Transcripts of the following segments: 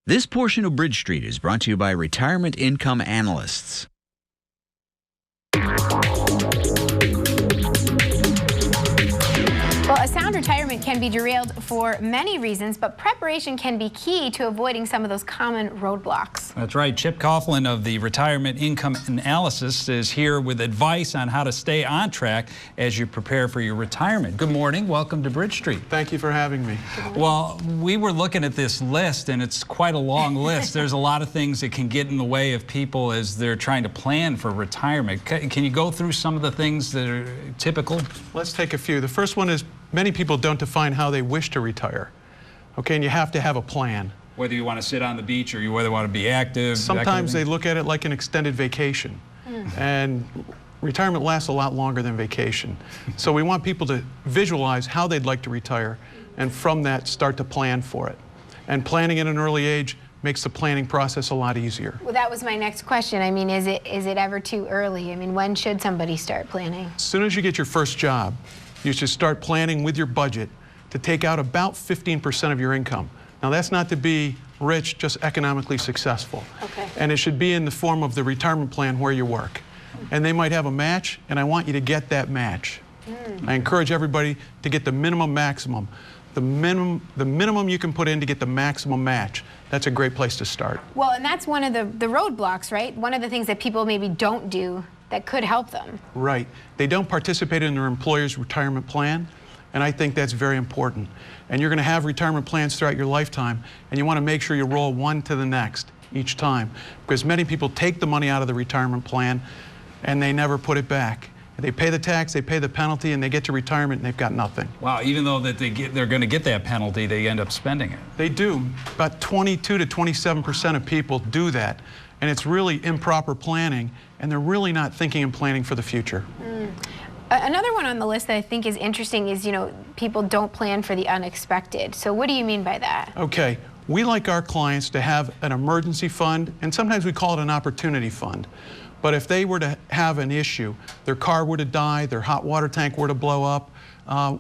This portion of Bridge Street is brought to you by Retirement Income Analysts. Well, a sound retirement can be derailed for many reasons, but preparation can be key to avoiding some of those common roadblocks. That's right. Chip Coughlin of the Retirement Income Analysts is here with advice on how to stay on track as you prepare for your retirement. Good morning. Welcome to Bridge Street. Thank you for having me. Well, we were looking at this list, and it's quite a long list. There's a lot of things that can get in the way of people as they're trying to plan for retirement. Can you go through some of the things that are typical? Let's take a few. The first one is many people don't define how they wish to retire. Okay, and you have to have a plan. Whether you want to sit on the beach or you whether want to be active. Sometimes they look at it like an extended vacation. And retirement lasts a lot longer than vacation. So we want people to visualize how they'd like to retire, and from that start to plan for it. And planning at an early age makes the planning process a lot easier. Well, that was my next question. I mean, is it ever too early? I mean, when should somebody start planning? As soon as you get your first job, you should start planning with your budget to take out about 15% of your income. Now, that's not to be rich, just economically successful. Okay. And it should be in the form of the retirement plan where you work. And they might have a match, and I want you to get that match. I encourage everybody to get the minimum maximum. The minimum you can put in to get the maximum match. That's a great place to start. Well, and that's one of the roadblocks, right? One of the things that people maybe don't do that could help them. Right. They don't participate in their employer's retirement plan, and I think that's very important. And you're going to have retirement plans throughout your lifetime, and you want to make sure you roll one to the next each time, because many people take the money out of the retirement plan and they never put it back. They pay the tax, they pay the penalty, and they get to retirement and they've got nothing. Wow, even though that they're going to get that penalty, they end up spending it. They do. About 22 to 27% of people do that. And it's really improper planning, and they're really not thinking and planning for the future. Another one on the list that I think is interesting is, people don't plan for the unexpected. So what do you mean by that? Okay. We like our clients to have an emergency fund, and sometimes we call it an opportunity fund. But if they were to have an issue, their car were to die, their hot water tank were to blow up,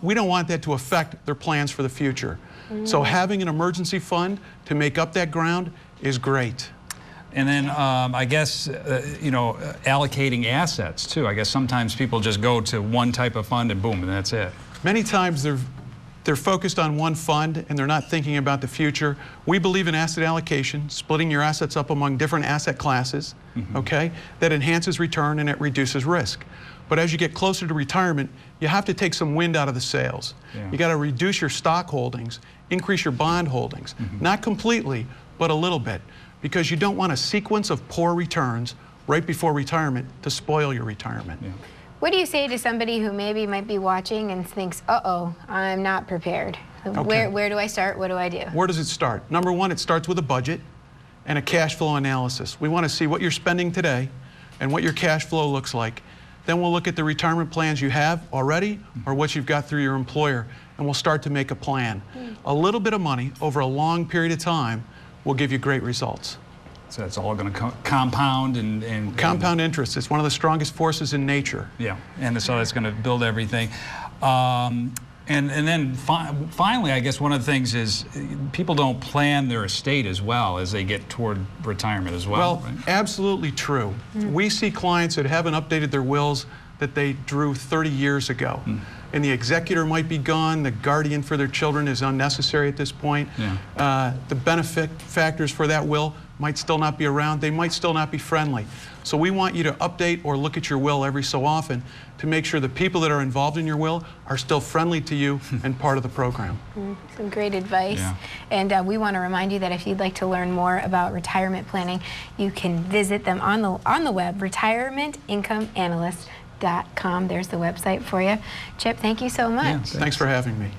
we don't want that to affect their plans for the future. So having an emergency fund to make up that ground is great. And then I guess, allocating assets too. I guess sometimes people just go to one type of fund and boom, and that's it. Many times they're focused on one fund and they're not thinking about the future. We believe in asset allocation, splitting your assets up among different asset classes, okay? That enhances return and it reduces risk. But as you get closer to retirement, you have to take some wind out of the sails. Yeah. You got to reduce your stock holdings, increase your bond holdings. Not completely, but a little bit, because you don't want a sequence of poor returns right before retirement to spoil your retirement. Yeah. What do you say to somebody who maybe might be watching and thinks, uh-oh, I'm not prepared? Okay. Where do I start? What do I do? Where does it start? Number one, it starts with a budget and a cash flow analysis. We want to see what you're spending today and what your cash flow looks like. Then we'll look at the retirement plans you have already or what you've got through your employer, and we'll start to make a plan. A little bit of money over a long period of time will give you great results. So it's all going to compound and compound interest. It's one of the strongest forces in nature. Yeah, and so it's going to build everything. And then finally, I guess one of the things is people don't plan their estate as well as they get toward retirement as well. Well, right? Absolutely true. We see clients that haven't updated their wills that they drew 30 years ago. And the executor might be gone, the guardian for their children is unnecessary at this point. Yeah. The benefit factors for that will might still not be around, they might still not be friendly. So we want you to update or look at your will every so often to make sure the people that are involved in your will are still friendly to you and part of the program. Some great advice. Yeah. And we want to remind you that if you'd like to learn more about retirement planning, you can visit them on the web, retirementincomeanalyst.com. There's the website for you. Chip, thank you so much. Yeah, thanks for having me.